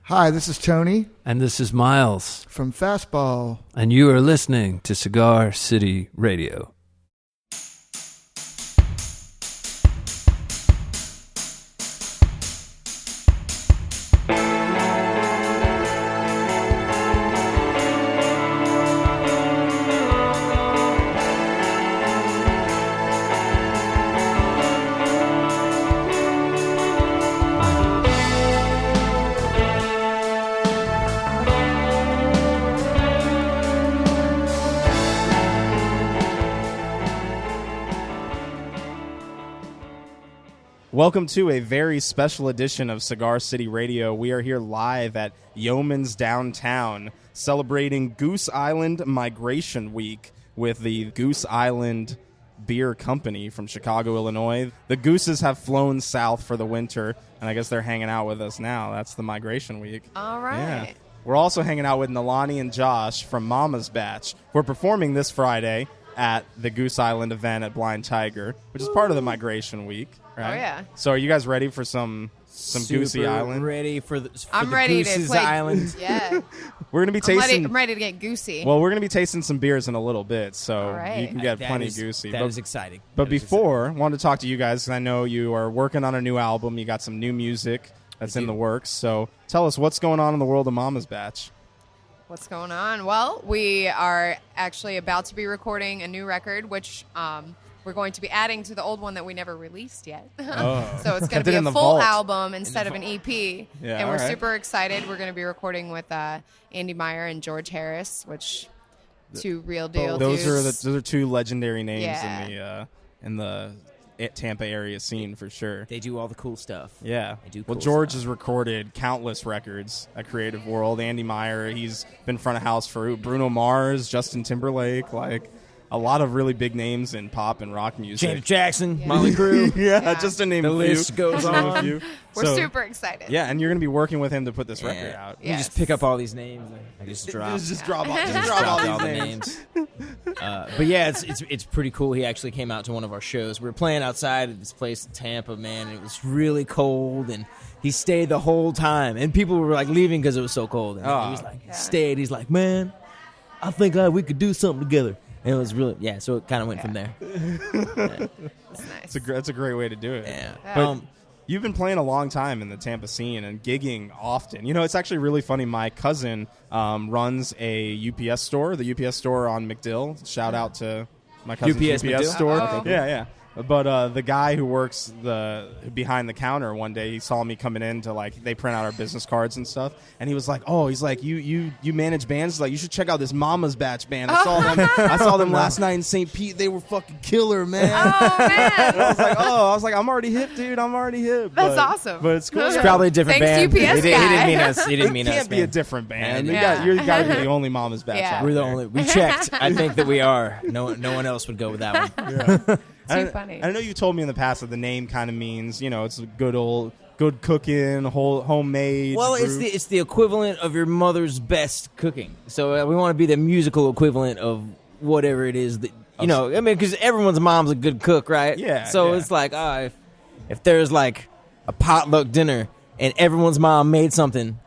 Hi, this is Tony. And this is Miles. From Fastball. And you are listening to Cigar City Radio. Welcome to a very special edition of Cigar City Radio. We are here live at Yeoman's Downtown, celebrating Goose Island Migration Week with the Goose Island Beer Company from Chicago, Illinois. The Gooses have flown south for the winter, and I guess they're hanging out with us now. That's the Migration Week. All right. Yeah. We're also hanging out with Nalani and Josh from Mama's Batch. We're performing this Friday at the Goose Island event at Blind Tiger, which is part of the Migration Week. Right? Oh, yeah. So are you guys ready for some Goosey Island? Ready for the I'm ready Goose's to play. Island. Yeah. We're going to be tasting. I'm ready to get goosey. Well, we're going to be tasting some beers in a little bit, so right. you can get That plenty is- Goosey. That is exciting. But That is before, I wanted to talk to you guys because I know you are working on a new album. You got some new music that's in the works. So tell us what's going on in the world of Mama's Batch. What's going on? Well, we are actually about to be recording a new record, which we're going to be adding to the old one that we never released yet. Oh. So it's going to Kept it be in a the full vault. album instead of an EP. Yeah, and we're all right. super excited. We're going to be recording with Andy Meyer and George Harris, which two real deal Those dudes. are two legendary names Yeah. in the Tampa area scene for sure. They do all the cool stuff. Yeah. They do Well, cool George stuff. has recorded countless records at Creative World. Andy Meyer, he's been front of house for Bruno Mars, Justin Timberlake, like a lot of really big names in pop and rock music. Janet Jackson, Molly Crew. yeah, just to name The a few. list goes Just to name a on. few. We're So, super excited. Yeah, and you're going to be working with him to put this record out. You just pick up all these names. I just drop. Just drop all, Just drop all the names. But yeah, it's pretty cool. He actually came out to one of our shows. We were playing outside at this place in Tampa, man. And it was really cold, and he stayed the whole time. And people were like leaving because it was so cold. And he was like, stayed. He's like, man, I think we could do something together. And it was really, so it kind of went from there. Yeah. That's nice. That's a great way to do it. Yeah. But you've been playing a long time in the Tampa scene and gigging often. You know, it's actually really funny. My cousin runs a UPS store, the UPS store on McDill. Shout out to my cousin's UPS McDill? store. Oh. Yeah. But the guy who works behind the counter one day, he saw me coming in to they print out our business cards and stuff, and he was like, "Oh, he's like, you manage bands? He's like, you should check out this Mama's Batch band. I saw them last night in St. Pete. They were fucking killer, man." Oh, man. I was like, I'm already hip, dude. I'm already hip. That's awesome. But it's cool. It's probably a different Thanks, band. UPS He guy. didn't mean us. He didn't It mean us. can't be man. a different band. Yeah. You got to be the only Mama's Batch Yeah. out We're the there. only. We checked. I think that we are. No one else would go with that one. Yeah. Too funny. I know you told me in the past that the name kind of means, it's good cooking, homemade. Well, group. it's the equivalent of your mother's best cooking. So we want to be the musical equivalent of whatever it is that because everyone's mom's a good cook, right? Yeah, So yeah. it's like, if there's like a potluck dinner and everyone's mom made something,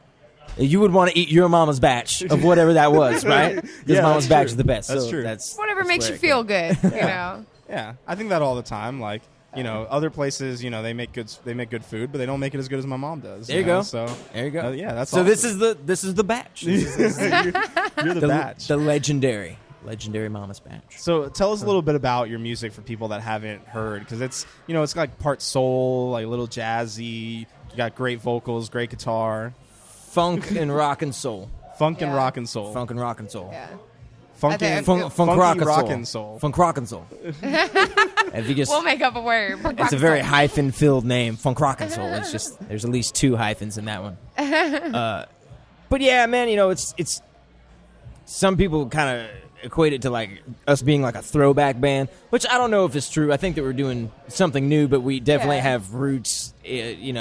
you would want to eat your mama's batch of whatever that was, right? Because Yeah, mama's that's batch true. is the best. That's so true. Whatever that's makes where you it feel comes. good, you know. Yeah, I think that all the time. Like, other places, they make good food, but they don't make it as good as my mom does. There you go. So There you go. yeah, that's so. awesome. This is the batch. you're the batch. The legendary mama's batch. So tell us a little bit about your music for people that haven't heard, because it's it's like part soul, like a little jazzy. You got great vocals, great guitar, Funk and rock and soul. funk and Yeah. rock and soul, Funk and rock and soul. Yeah. funk I and think- Funk funky rock and rock soul. and soul. Funk rock and soul. If you just, We'll make up a word. it's a very hyphen-filled name, Funk rock and soul. It's just there's at least 2 hyphens in that one. But yeah, man, it's some people kind of equate it to like us being like a throwback band, which I don't know if it's true. I think that we're doing something new, but we definitely Yeah. have roots, in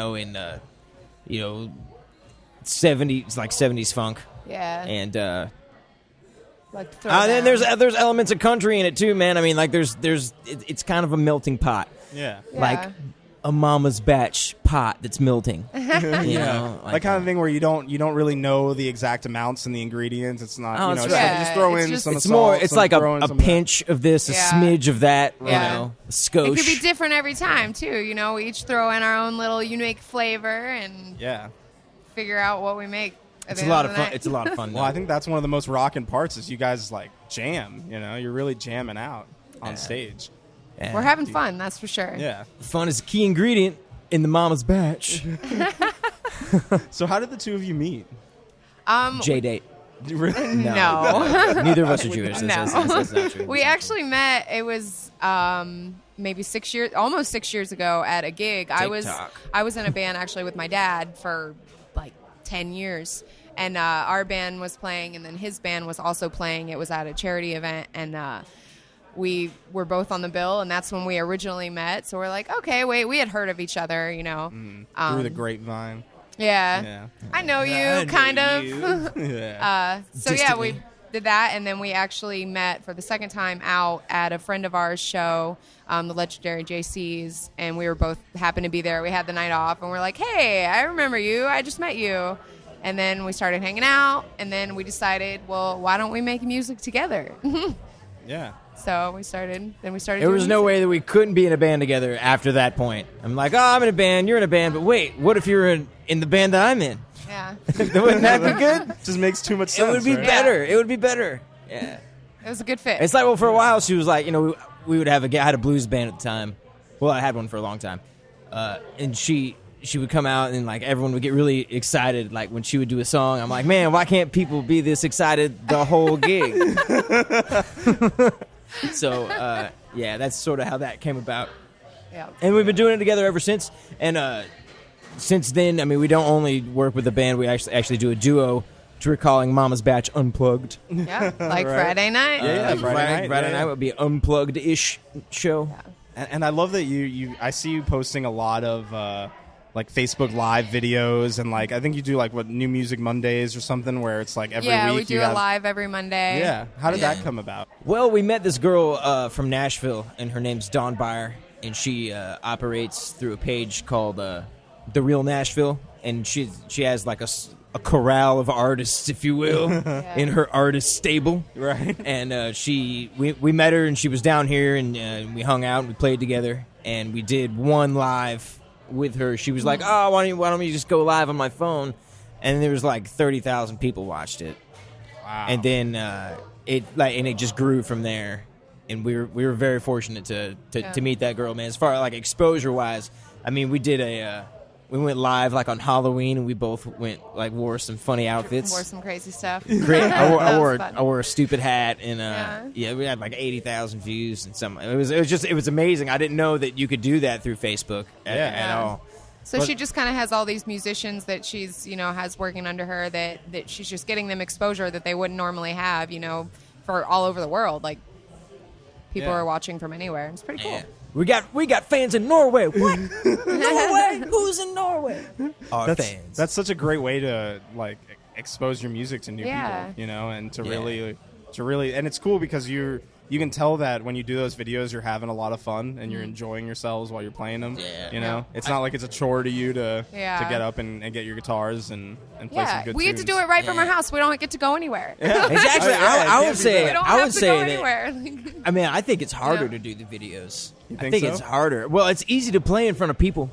70s, like 70s funk, Yeah. and Like then there's elements of country in it too, man. I mean, like there's it's kind of a melting pot. Yeah. Yeah. Like a mama's batch pot that's melting. You know, that kind of thing where you don't really know the exact amounts and the ingredients. It's not. Oh, You know, that's it's right. like just throw in It's some It's salt. more. It's like throw in a some pinch of this, a Yeah. smidge of that. Yeah. You know, a skosh. It could be different every time too. You know, we each throw in our own little unique flavor and Yeah. figure out what we make. at It's the a end lot of of the fun. night. It's a lot of fun. Well, I think that's one of the most rocking parts is you guys like jam. You know, you're really jamming out on stage. We're having fun, that's for sure. Yeah. Fun is a key ingredient in the mama's batch. So how did the two of you meet? J date. Really? No. Neither of us are Jewish. No. That's not true. We actually met, it was maybe almost 6 years ago at a gig. I was in a band actually with my dad for like 10 years. And our band was playing, and then his band was also playing. It was at a charity event, and we were both on the bill, and that's when we originally met. So we're like, okay, wait, we had heard of each other, you know. Through the grapevine. Yeah. Yeah. I know you, I know kind of. you. Yeah. So yeah, Distantly. we did that, and then we actually met for the second time out at a friend of ours show, the legendary JC's, and we were both happened to be there. We had the night off, and we're like, hey, I remember you. I just met you. And then we started hanging out, and then we decided, well, why don't we make music together? Yeah. So we started. Then we started. There doing was no music. way that we couldn't be in a band together after that point. I'm like, oh, I'm in a band, you're in a band, but wait, what if you're in the band that I'm in? Yeah, Wouldn't that be good? Just makes too much sense. It would be right? better. It would be better. Yeah. it was a good fit. It's like, well, for a while, she was like, you know, we would have I had a blues band at the time. Well, I had one for a long time. And she would come out and like everyone would get really excited like when she would do a song. I'm like, man, why can't people be this excited the whole gig? So yeah, that's sort of how that came about. Yeah. And we've been doing it together ever since. And since then, I mean, we don't only work with a band, we actually do a duo, which we're calling Mama's Batch Unplugged. Yeah, like Right. Friday night. Yeah, Friday night, yeah. Would be an unplugged-ish show. And I love that I see you posting a lot of like Facebook Live videos, and like I think you do like what New Music Mondays or something where it's like every Yeah, week we do you a have, live every Monday. Yeah. How did Yeah. that come about? Well, we met this girl from Nashville, and her name's Dawn Byer, and she operates through a page called The Real Nashville, and she has like a corral of artists, if you will, in her artist stable. Right. And we met her, and she was down here, and we hung out, and we played together, and we did one live with her. She was like, oh, why don't we just go live on my phone? And there was like 30,000 people watched it. Wow. And then it just grew from there, and we were very fortunate to meet that girl, man. As far as like exposure wise, I mean, we did we went live like on Halloween, and we both wore some funny outfits. Wore some crazy stuff. Great. That was fun. I wore a stupid hat, and we had like 80,000 views and some. It was amazing. I didn't know that you could do that through Facebook at all. So she just kind of has all these musicians that she's, has working under her that she's just getting them exposure that they wouldn't normally have, for all over the world. Like, people are watching from anywhere. It's pretty cool. Yeah. We got fans in Norway. What? Norway? Who's in Norway? Our fans. That's such a great way to like expose your music to new Yeah. people, and to really, and it's cool because you can tell that when you do those videos, you're having a lot of fun and you're enjoying yourselves while you're playing them. Yeah. It's not like it's a chore to you to Yeah. get up and get your guitars and play some good we get to tunes. do it right from our house. We don't get to go anywhere. Exactly. I would say. We don't I have would to say go that. anywhere. I mean, I think it's harder Yeah. to do the videos. You I think so? it's harder. Well, it's easy to play in front of people,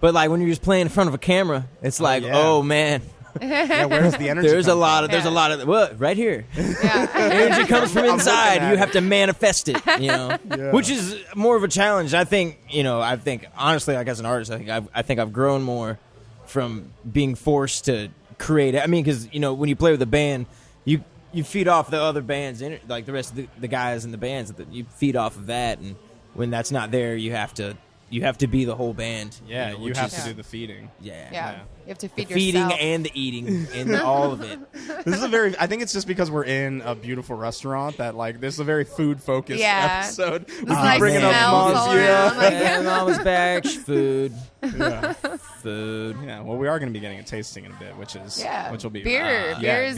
but like when you're just playing in front of a camera, it's like, yeah. oh man, Yeah, where's the energy? there's a come lot from? of there's a lot of what right here. Yeah. Energy comes from inside. at You it. have to manifest it, Yeah. which is more of a challenge. I think honestly, like as an artist, I think I've grown more from being forced to create. I mean, because when you play with a band, you feed off the other bands, like the rest of the guys in the bands. You feed off of that, and when that's not there, you have to be the whole band. Yeah, you which have is- to do the feeding. Yeah. Yeah. You have to The feed feeding yourself. and the eating and all of it. This is I think it's just because we're in a beautiful restaurant that like this is a very food focused Yeah. episode. We keep like bringing up smells mom's, all yeah. around, like- Yeah, Mama's Batch, food, Yeah. food. Yeah, well, we are going to be getting a tasting in a bit, which will be Beer. yeah, Beer is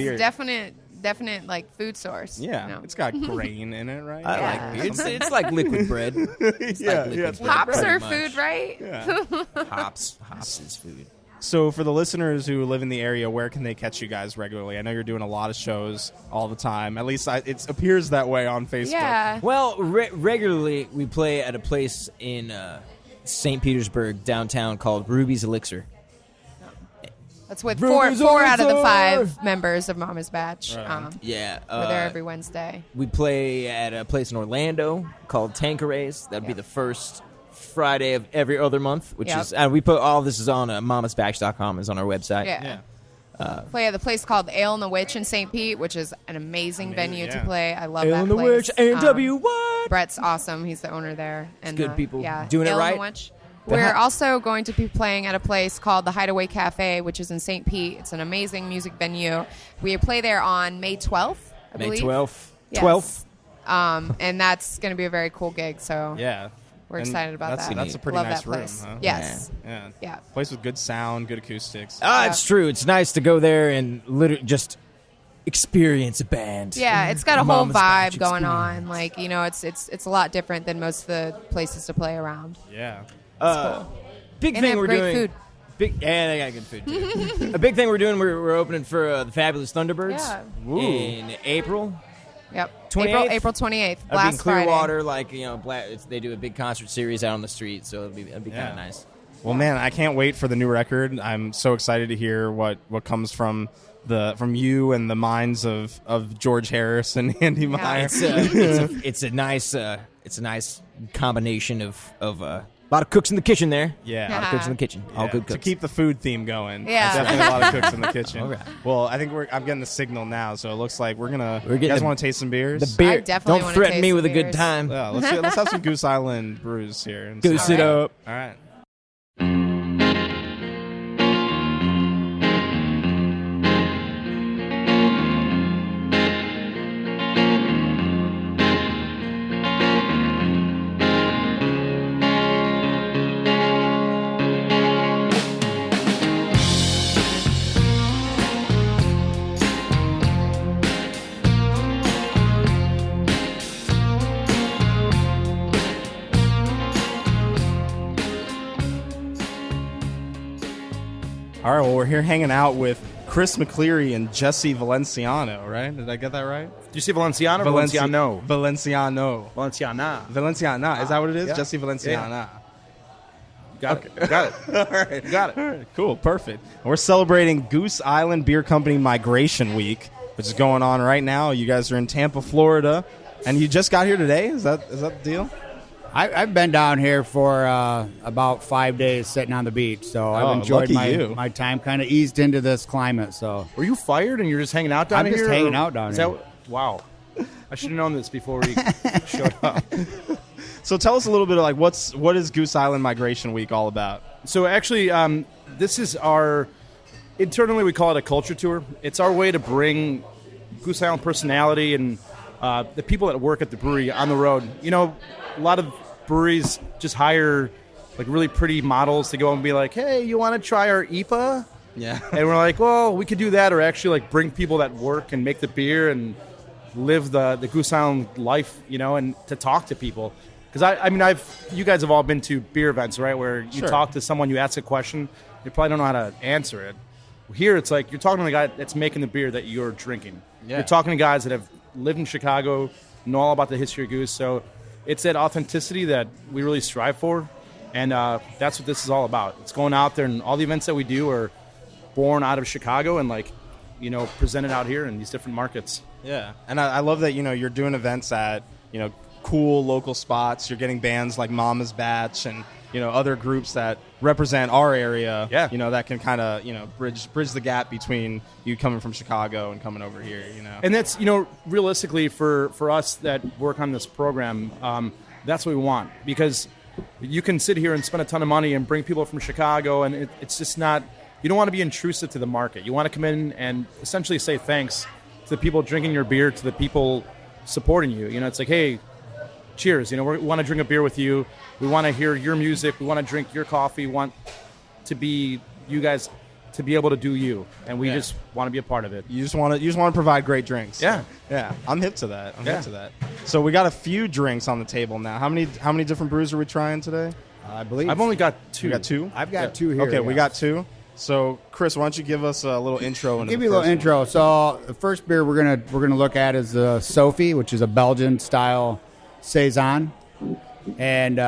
definite like food source. Yeah, you know? it's got grain in it, right? I Yeah. like beer. It's like liquid bread. It's Yeah, like liquid yeah. bread, Hops pretty are much. food, right? Yeah. Hops is food. So for the listeners who live in the area, where can they catch you guys regularly? I know you're doing a lot of shows all the time. At least it appears that way on Facebook. Yeah. Well, regularly we play at a place in St. Petersburg downtown called Ruby's Elixir. That's with Ruby's four out of the Elixir! 5 members of Mama's Batch. Right. Yeah, We're there every Wednesday. we play at a place in Orlando called Tanquerays. That'd be Yep. the first Friday of every other month, which Yep. is we put all this is on mamasbatch.com is on our website. Yeah. Yeah. Play at the place called Ale and the Witch in St. Pete, which is an amazing venue to yeah. play. I love Ale that and the place. Witch, A&W, what? Brett's awesome. He's the owner there. And good people. Yeah, Doing it Ale and the right. Witch. We're also going to be playing at a place called the Hideaway Cafe, which is in St. Pete. It's an amazing music venue. We play there on May 12th, I May believe. 12th. Yes. 12th. And that's going to be a very cool gig. So Yeah. we're And excited about that. That's a pretty Love nice that room, place. huh? Yes. Yeah. Yeah. Place with good sound, good acoustics. It's true. It's nice to go there and literally just experience a band. Yeah, it's got a whole Mama's Batch vibe going experience. on. Like, you know, it's a lot different than most of the places to play around. Yeah. Big And they thing have we're great doing. food. Yeah, they got good food too. A big thing we're doing. We're opening for the Fabulous Thunderbirds Yeah. in April. Yep. 28th? April 28th. I'll be in Blast Friday. Clearwater, they do a big concert series out on the street, so it'll be kind Yeah. of nice. Well, man, I can't wait for the new record. I'm so excited to hear what comes from you and the minds of George Harris and Andy Meyer. It's a nice combination of a lot of cooks in the kitchen there. Yeah. A lot of cooks in the kitchen. All Yeah, good cooks. to keep the food theme going. Yeah. Definitely a lot of cooks in the kitchen. All right. Well, I think I'm getting the signal now, so it looks like we're getting you guys the- want to taste some beers? the beer. I definitely Don't wanna threaten taste me some with a good beers. time. Yeah, let's have some Goose Island brews here. And Goose see. it up. All right. All right, well, we're here hanging out with Chris McCleary and Jesse Valenciano, right? Did I get that right? Did you say Valenciano or Valenciano? Valenciano. Valenciana. Valenciana. Is that what it is? Yeah. Jesse Valenciana. Got it. Got it. All right. You got it. All right, cool. Perfect. We're celebrating Goose Island Beer Company Migration Week, which is going on right now. You guys are in Tampa, Florida, and you just got here today? Is that the deal? I've been down here for about 5 days sitting on the beach, so I've enjoyed lucky you. my time, kind of eased into this climate. So Were you fired and you're just hanging out down I'm here? just hanging or- out down is here. That, wow. I should have known this before we showed up. So tell us a little bit of what is Goose Island Migration Week all about? So actually, this is internally we call it a culture tour. It's our way to bring Goose Island personality and the people that work at the brewery on the road. You know, a lot of breweries just hire like really pretty models to go and be like, hey, you want to try our IPA? Yeah. And we're like, well, we could do that, or actually like bring people that work and make the beer and live the Goose Island life, you know, and to talk to people. Because you guys have all been to beer events, right? Where you Sure. talk to someone, you ask a question, you probably don't know how to answer it. Here, it's like you're talking to the guy that's making the beer that you're drinking. Yeah. You're talking to guys that have lived in Chicago, know all about the history of Goose. So it's that authenticity that we really strive for, and that's what this is all about. It's going out there, and all the events that we do are born out of Chicago and presented out here in these different markets. Yeah, and I love that you're doing events at cool local spots. You're getting bands like Mama's Batch and other groups that represent our area. Yeah. That can kind of bridge the gap between you coming from Chicago and coming over here. And that's realistically for us that work on this program, that's what we want, because you can sit here and spend a ton of money and bring people from Chicago, and it's just not. You don't want to be intrusive to the market. You want to come in and essentially say thanks to the people drinking your beer, to the people supporting you. It's like, hey, cheers. We want to drink a beer with you. We want to hear your music. We want to drink your coffee. We want to be you guys to be able to do you, and we just want to be a part of it. You just want to provide great drinks. Yeah. Yeah. I'm hip to that. Hip to that. So we got a few drinks on the table now. How many different brews are we trying today? I believe I've only got 2. You got 2? I've got 2 here. Okay, we yeah. got 2. So, Chris, why don't you give us a little intro? Give you a little intro. So the first beer we're gonna look at is Sophie, which is a Belgian style saison, and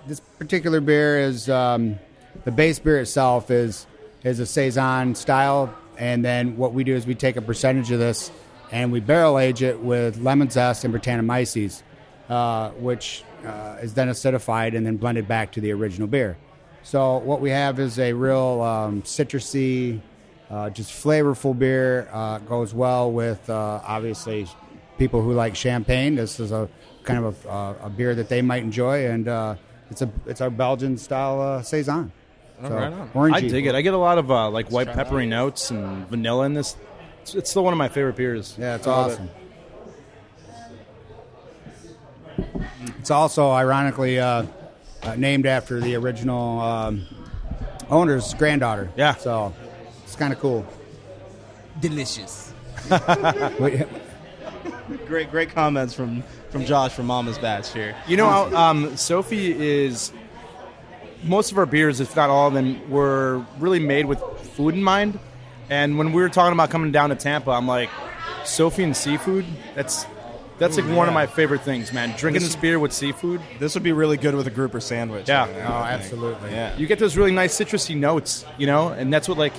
this particular beer is the base beer itself is a saison style, and then what we do is we take a percentage of this and we barrel age it with lemon zest and Brettanomyces, which is then acidified and then blended back to the original beer. So what we have is a real citrusy, just flavorful beer. Goes well with obviously people who like champagne. This is a kind of a beer that they might enjoy, and it's our Belgian style saison. So, right on. orangey. I dig it. I get a lot of like white peppery notes and vanilla in this. It's still one of my favorite beers. Yeah, it's awesome. It's also ironically named after the original owner's granddaughter. Yeah. So it's kind of cool. Delicious. Great comments from Josh from Mama's Batch here. You know, Sophie is most of our beers, if not all of them, were really made with food in mind. And when we were talking about coming down to Tampa, I'm like, Sophie and seafood. That's like one of my favorite things, man. Drinking this beer with seafood. This would be really good with a grouper sandwich. Yeah. Oh, absolutely. Yeah. You get those really nice citrusy notes, you know, and that's what like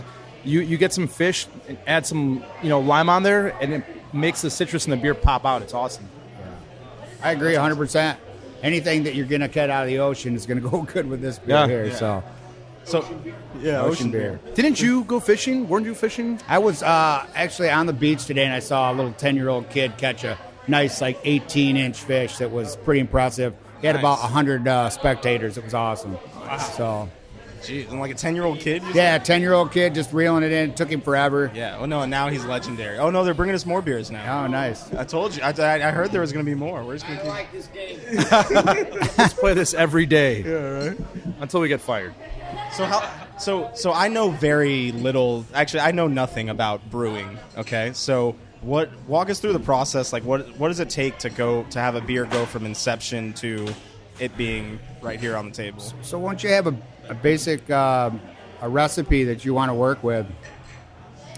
you get some fish and add some lime on there, and it makes the citrus in the beer pop out. It's awesome. I agree 100%. Anything that you're going to cut out of the ocean is going to go good with this beer here. Yeah. So, ocean beer. Didn't you go fishing? Weren't you fishing? I was actually on the beach today, and I saw a little 10-year-old kid catch a nice, like, 18-inch fish that was pretty impressive. He had about 100 spectators. It was awesome. Wow. So, Jeez, and like a 10-year-old kid? yeah, 10-year-old kid just reeling it in. It took him forever. Yeah. Oh, no, and now he's legendary. Oh, no, they're bringing us more beers now. Oh, nice. I told you. I heard there was going to be more. We're just going to keep... like this game. Let's play this every day. Yeah, right? Until we get fired. So I know very little. Actually, I know nothing about brewing. Okay, so walk us through the process. Like, what does it take to have a beer go from inception to it being right here on the table? So once you have a basic a recipe that you want to work with,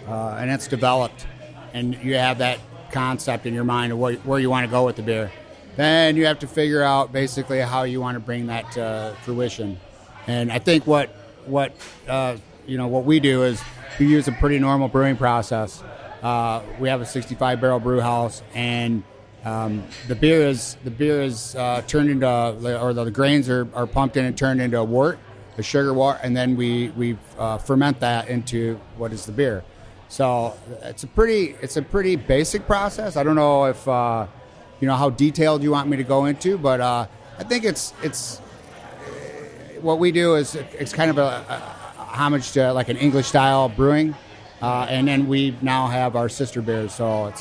and it's developed, and you have that concept in your mind of where you want to go with the beer, then you have to figure out basically how you want to bring that to fruition. And I think what we do is we use a pretty normal brewing process. We have a 65-barrel brew house, and the beer is turned into, or the grains are pumped in and turned into a wort, a sugar wort, and then we ferment that into what is the beer. So it's a pretty basic process. I don't know if how detailed you want me to go into, but I think it's what we do is it's kind of a homage to like an English style brewing, and then we now have our sister beers. So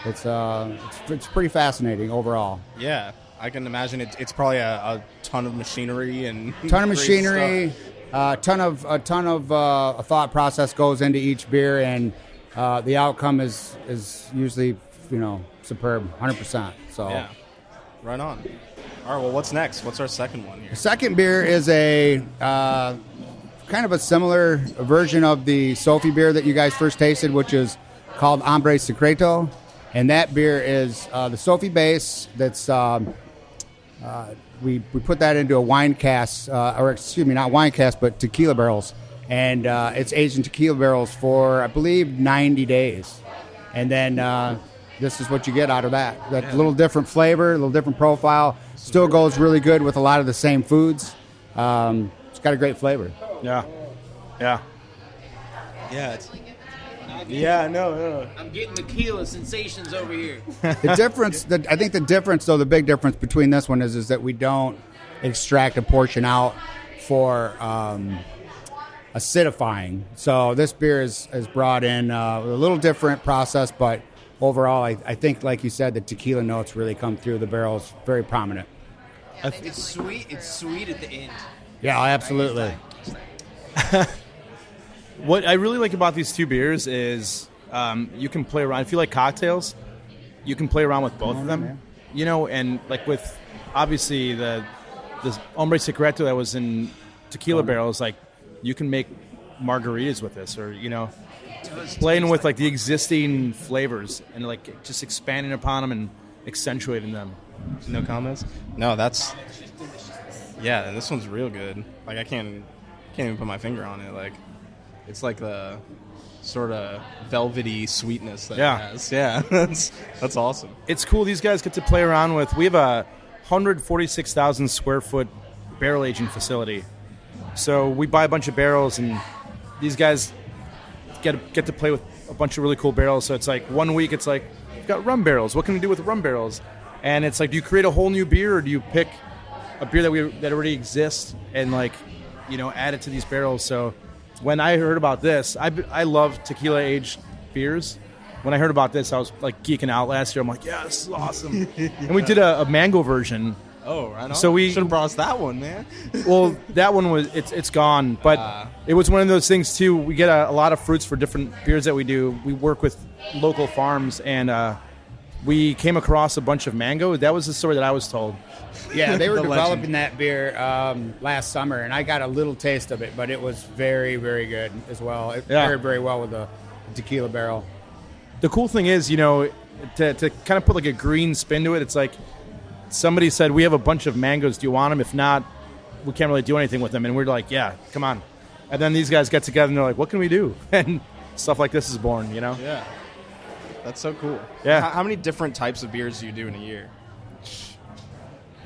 it's pretty fascinating overall. Yeah, I can imagine it's probably a ton of machinery and A ton of great machinery, a ton of a thought process goes into each beer, and the outcome is usually superb, 100%. So Yeah, right on. All right, well, what's next? What's our second one here? the second beer is a kind of a similar version of the Sophie beer that you guys first tasted, which is called Hombre Secreto, and that beer is the Sophie base. That's we put that into a wine cask, not wine cask, but tequila barrels, and it's aged in tequila barrels for, I believe, 90 days, and then this is what you get out of that. That little different flavor, a little different profile. Still goes really good with a lot of the same foods. It's got a great flavor. Yeah. Yeah. No. I'm getting tequila sensations over here. The difference, I think the difference, though, the big difference between this one is that we don't extract a portion out for acidifying. So this beer is brought in a little different process, but overall, I think, like you said, the tequila notes really come through. The barrel's very prominent. It's sweet. It's sweet at the end. Yeah, absolutely. What I really like about these two beers is you can play around. If you like cocktails, you can play around with both of them. You know, and like with obviously this Hombre Secreto that was in tequila barrels, like you can make margaritas with this, or playing with like the existing flavors and like just expanding upon them and accentuating them. No comments? No, that's and this one's real good. Like I can't even put my finger on it. Like it's like the sort of velvety sweetness that it has. Yeah, that's awesome. It's cool. These guys get to play around with. We have a 146,000 square foot barrel aging facility. So we buy a bunch of barrels, and these guys get to play with a bunch of really cool barrels. So it's like 1 week, it's like, we've got rum barrels. What can we do with rum barrels? And it's like, do you create a whole new beer, or do you pick a beer that already exists and add it to these barrels? So when I heard about this, I love tequila aged beers. When I heard about this, I was like geeking out last year. I'm like, yeah, this is awesome. And we did a mango version. Oh, right on. So we should have brought us that one, man. Well, that one it's gone, but it was one of those things too. We get a lot of fruits for different beers that we do. We work with local farms, and we came across a bunch of mango. That was the story that I was told. Yeah, they were The developing legend. that beer last summer, and I got a little taste of it, but it was very, very good as well. It paired very well with the tequila barrel. The cool thing is, to kind of put like a green spin to it, it's like somebody said, we have a bunch of mangoes. Do you want them? If not, we can't really do anything with them. And we're like, yeah, come on. And then these guys get together and they're like, what can we do? And stuff like this is born, Yeah. That's so cool. Yeah. How many different types of beers do you do in a year?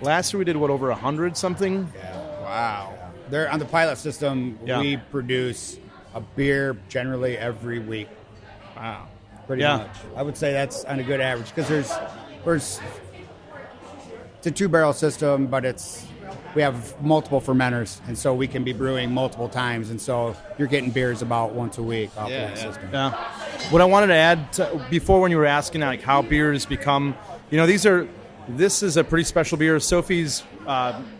Last year we did, over 100 something? Wow. They're on the pilot system. Yeah. We produce a beer generally every week. Wow. Pretty much. I would say that's on a good average, because it's a 2-barrel system, but we have multiple fermenters, and so we can be brewing multiple times, and so you're getting beers about once a week off that system. Yeah. What I wanted to add before, when you were asking like how beers become, this is a pretty special beer. Sophie's,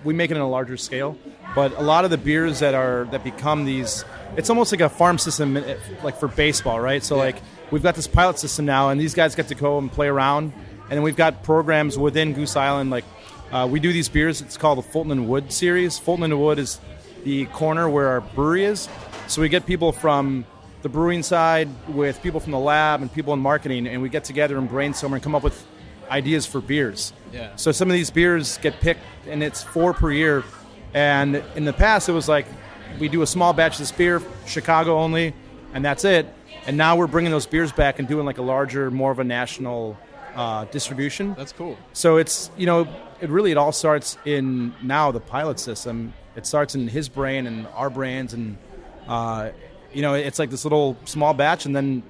we make it on a larger scale, but a lot of the beers that become these, it's almost like a farm system, like for baseball, right? So like we've got this pilot system now, and these guys get to go and play around, and then we've got programs within Goose Island. Like we do these beers. It's called the Fulton and Wood series. Fulton and Wood is the corner where our brewery is. So we get people from the brewing side with people from the lab and people in marketing, and we get together and brainstorm and come up with ideas for beers. Yeah. So some of these beers get picked, and it's 4 per year. And in the past, it was like we do a small batch of this beer, Chicago only, and that's it. And now we're bringing those beers back and doing like a larger, more of a national distribution. That's cool. So it's, it all starts in now the pilot system. It starts in his brain and our brains, and it's like this little small batch, and then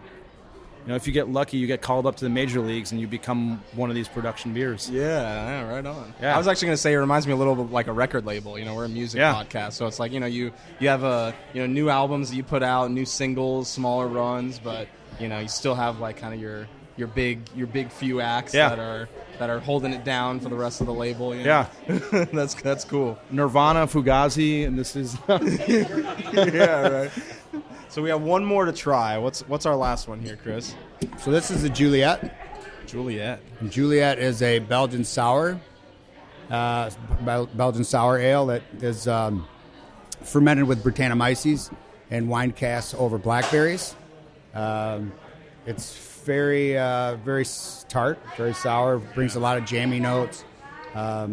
if you get lucky, you get called up to the major leagues and you become one of these production beers. Yeah, right on. Yeah. I was actually going to say it reminds me a little bit like a record label. We're a music podcast, so it's like you have new albums that you put out, new singles, smaller runs, but you still have like kind of your big few acts that are holding it down for the rest of the label. Yeah, that's cool. Nirvana, Fugazi, and this is yeah, right. So we have one more to try. What's our last one here, Chris? So this is the Juliet. Juliet. And Juliet is a Belgian sour, Belgian sour ale that is fermented with Brettanomyces and wine casks over blackberries. It's very tart, very sour. Brings a lot of jammy notes. I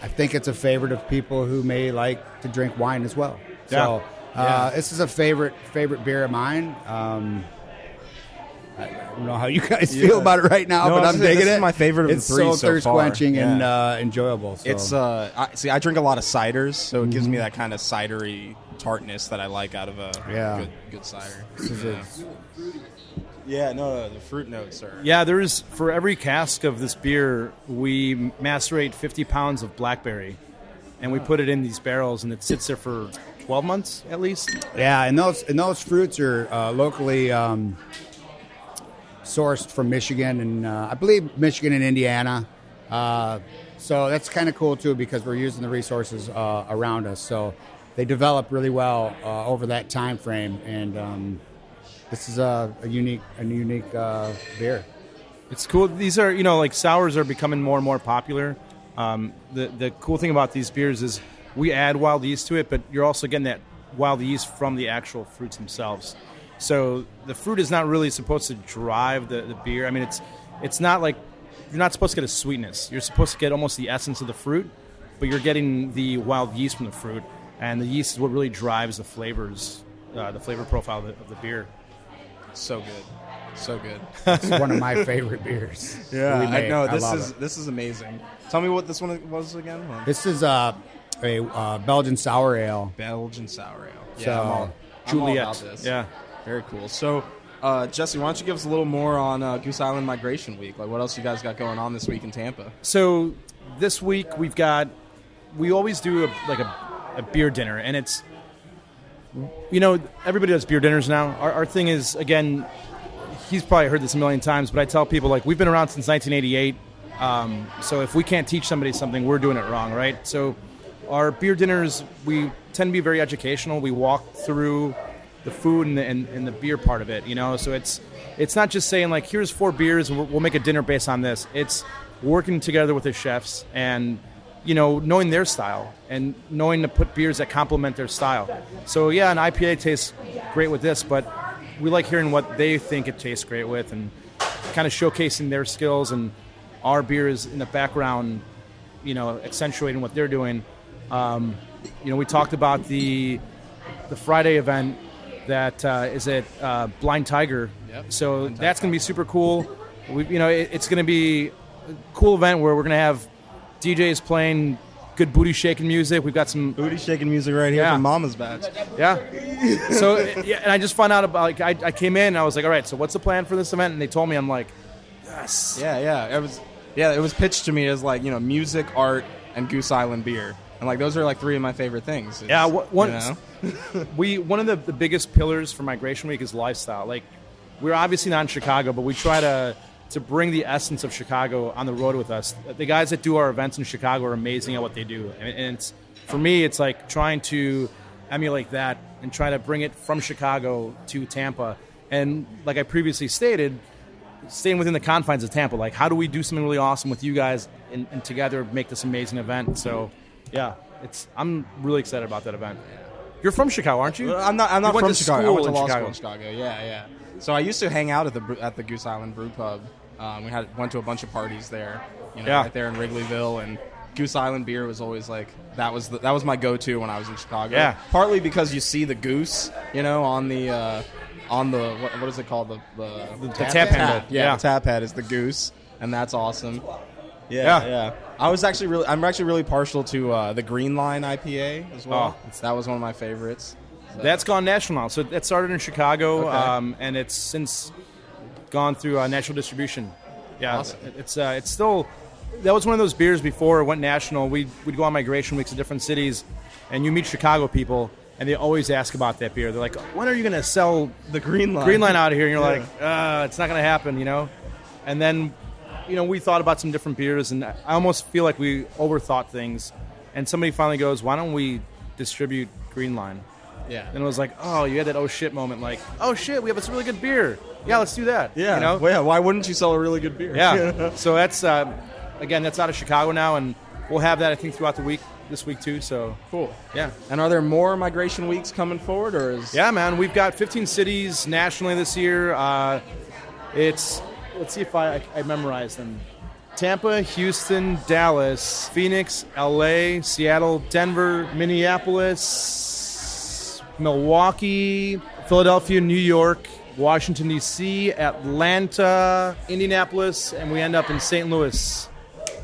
think it's a favorite of people who may like to drink wine as well. So this is a favorite beer of mine. I don't know how you guys feel about it right now, but I'm digging it. This is my favorite of it's the three so thirst far. quenching and enjoyable. So. It's I drink a lot of ciders, so it gives me that kind of cidery tartness that I like out of a good cider. The fruit notes are. Yeah, there's, for every cask of this beer, we macerate 50 pounds of blackberry, and we put it in these barrels, and it sits there for 12 months at least. Yeah, and those fruits are locally sourced from Michigan, and I believe Michigan and Indiana. So that's kind of cool too, because we're using the resources around us. So they develop really well over that time frame, and this is a unique beer. It's cool. These are, like sours are becoming more and more popular. The cool thing about these beers is we add wild yeast to it, but you're also getting that wild yeast from the actual fruits themselves. So the fruit is not really supposed to drive the beer. I mean, it's not like you're not supposed to get a sweetness. You're supposed to get almost the essence of the fruit, but you're getting the wild yeast from the fruit, and the yeast is what really drives the flavors, the flavor profile of the beer. So good. So good. It's one of my favorite beers. Yeah, I know. This is amazing. Tell me what this one was again. This is a Belgian sour ale. Belgian sour ale. Yeah, So, I'm all Juliet. about this. Yeah. Very cool. So, Jesse, why don't you give us a little more on Goose Island Migration Week? Like, what else you guys got going on this week in Tampa? So this week we always do a beer dinner, and it's, everybody does beer dinners now. Our thing is, again, he's probably heard this a million times, but I tell people, like, we've been around since 1988. So if we can't teach somebody something, we're doing it wrong, right? So our beer dinners, we tend to be very educational. We walk through the food and the beer part of it, So it's not just saying, like, here's 4 beers and we'll make a dinner based on this. It's working together with the chefs and, knowing their style and knowing to put beers that complement their style. So, yeah, an IPA tastes great with this, but we like hearing what they think it tastes great with and kind of showcasing their skills, and our beer is in the background, accentuating what they're doing. We talked about the Friday event that is at Blind Tiger. Yep. So that's going to be super cool. It's going to be a cool event where we're going to have DJs playing good booty shaking music. We've got some Booty shaking music right here from Mama's Batch. Yeah. So, and I just found out about, like, I came in and I was like, all right, so what's the plan for this event? And they told me, I'm like, yes. Yeah. It was pitched to me as, like, music, art, and Goose Island beer. And, like, those are, like, 3 of my favorite things. Yeah, one of the biggest pillars for Migration Week is lifestyle. Like, we're obviously not in Chicago, but we try to bring the essence of Chicago on the road with us. The guys that do our events in Chicago are amazing at what they do. And it's, for me, it's like trying to emulate that and try to bring it from Chicago to Tampa. And like I previously stated, staying within the confines of Tampa, like, how do we do something really awesome with you guys and together make this amazing event? So, yeah, I'm really excited about that event. You're from Chicago, aren't you? I'm not went from to Chicago. I school went to in law Chicago. school in Chicago. Yeah. So I used to hang out at the Goose Island Brew Pub. We went to a bunch of parties there, right there in Wrigleyville, and Goose Island beer was always like that was my go-to when I was in Chicago. Yeah. Partly because you see the goose, on the what is it called, the tap handle. Yeah, the tap head is the goose, and that's awesome. Yeah. I'm actually really partial to the Green Line IPA as well. That was one of my favorites. So. That's gone national now. So that started in Chicago, Okay. and it's since gone through national distribution. Yeah, Awesome. It's still, that was one of those beers before it went national. We'd go on Migration Weeks to different cities, and you meet Chicago people, and they always ask about that beer. They're like, when are you going to sell The Green Line out of here? And you're like, it's not going to happen, And then, we thought about some different beers, and I almost feel like we overthought things. And somebody finally goes, why don't we distribute Green Line? Yeah. And it was like, oh, you had that oh shit moment, like, oh shit, we have this really good beer. Yeah, let's do that. Yeah. Well, yeah. Why wouldn't you sell a really good beer? Yeah. So that's, again, that's out of Chicago now, and we'll have that, I think, throughout the week, this week too. So Cool. Yeah. And are there more Migration Weeks coming forward, or is? Yeah, man. We've got 15 cities nationally this year. Let's see if I memorize them. Tampa, Houston, Dallas, Phoenix, LA, Seattle, Denver, Minneapolis, Milwaukee, Philadelphia, New York, Washington, D.C., Atlanta, Indianapolis, and we end up in St. Louis.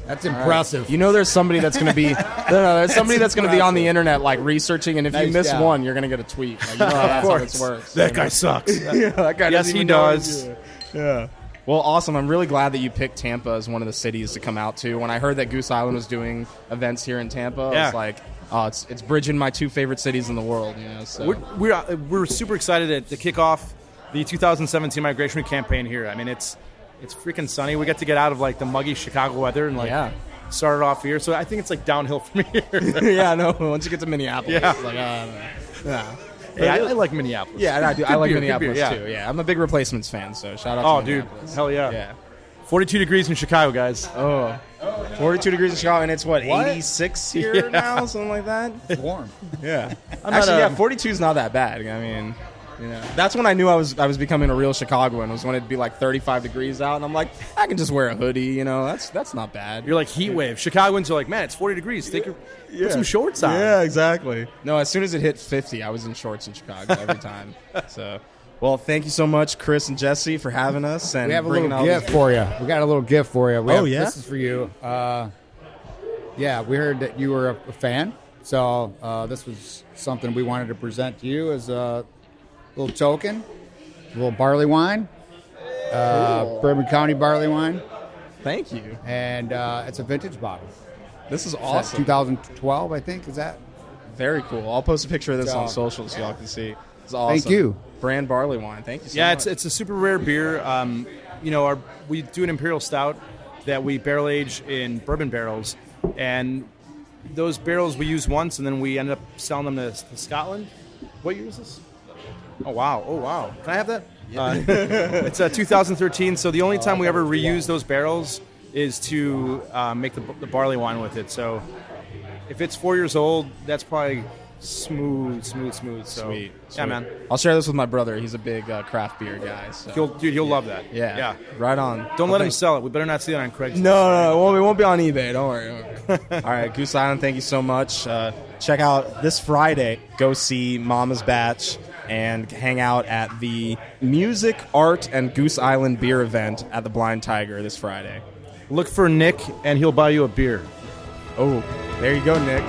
That's impressive. There's somebody that's going to be there's somebody that's going to be on the internet, like, researching, and if you miss one, you're going to get a tweet. Like, that's how this works. That guy sucks. Yeah, that guy. Yes, doesn't he even know does. Yeah. Well, awesome. I'm really glad that you picked Tampa as one of the cities to come out to. When I heard that Goose Island was doing events here in Tampa, I was like, oh, it's bridging my 2 favorite cities in the world. So We're super excited to kick off the 2017 Migration Week campaign here. I mean, it's freaking sunny. We get to get out of, like, the muggy Chicago weather and, like, started off here. So I think it's like downhill from here. Yeah, I know. Once you get to Minneapolis, Yeah. it's like, yeah. Hey, I like Minneapolis. Yeah, I do. I like beer, good Minneapolis beer, too. Yeah, I'm a big Replacements fan, so shout out Oh, to dude. Minneapolis. Hell yeah. Yeah. 42 degrees in Chicago, guys. Oh. 42 degrees in Chicago, and it's what, 86 here Yeah. now, something like that. It's warm. Yeah. I'm Actually, not, yeah, 42 is not that bad. I mean, you know, that's when I knew I was becoming a real Chicagoan. Was when it'd be like 35 degrees out, and I'm like, I can just wear a hoodie. You know, that's not bad. You're like heat wave. Chicagoans are like, man, it's 40 degrees. Put some shorts on. Yeah, exactly. No, as soon as it hit 50, I was in shorts in Chicago every time. So, well, thank you so much, Chris and Jesse, for having us. And We have a bringing little all gift these- for you. We got a little gift for you. Yeah? This is for you. Yeah, we heard that you were a fan, so this was something we wanted to present to you as a little token, a little barley wine, Bourbon County barley wine, Thank you. and it's a vintage bottle. This is It's awesome. 2012, I think. Is that? Very cool. I'll post a picture of this So- on social so y'all can see. It's awesome. Thank you. Brand barley wine. Thank you so Yeah, much. it's a super rare beer. We do an imperial stout that we barrel age in bourbon barrels, and those barrels we use once, and then we end up selling them to Scotland. What year is this? Oh wow! Can I have that? It's 2013. So the only time we ever reuse those barrels is to make the barley wine with it. So if it's 4 years old, that's probably smooth. So, Sweet. Yeah, man. I'll share this with my brother. He's a big craft beer guy. So. He'll love that. Yeah. Right on. Don't let him sell it. We better not see it on Craigslist. No, it won't be on eBay. Don't worry. All right, Goose Island, thank you so much. Check out this Friday. Go see Mama's Batch and hang out at the Music, Art, and Goose Island beer event at the Blind Tiger this Friday. Look for Nick, and he'll buy you a beer. Oh, there you go, Nick.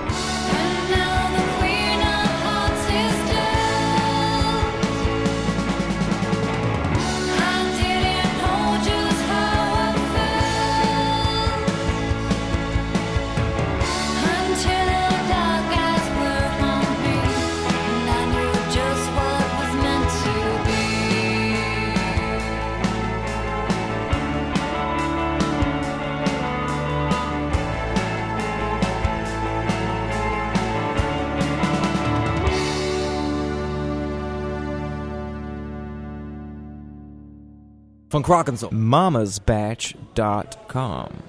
Von Krockenzel. Mamasbatch.com.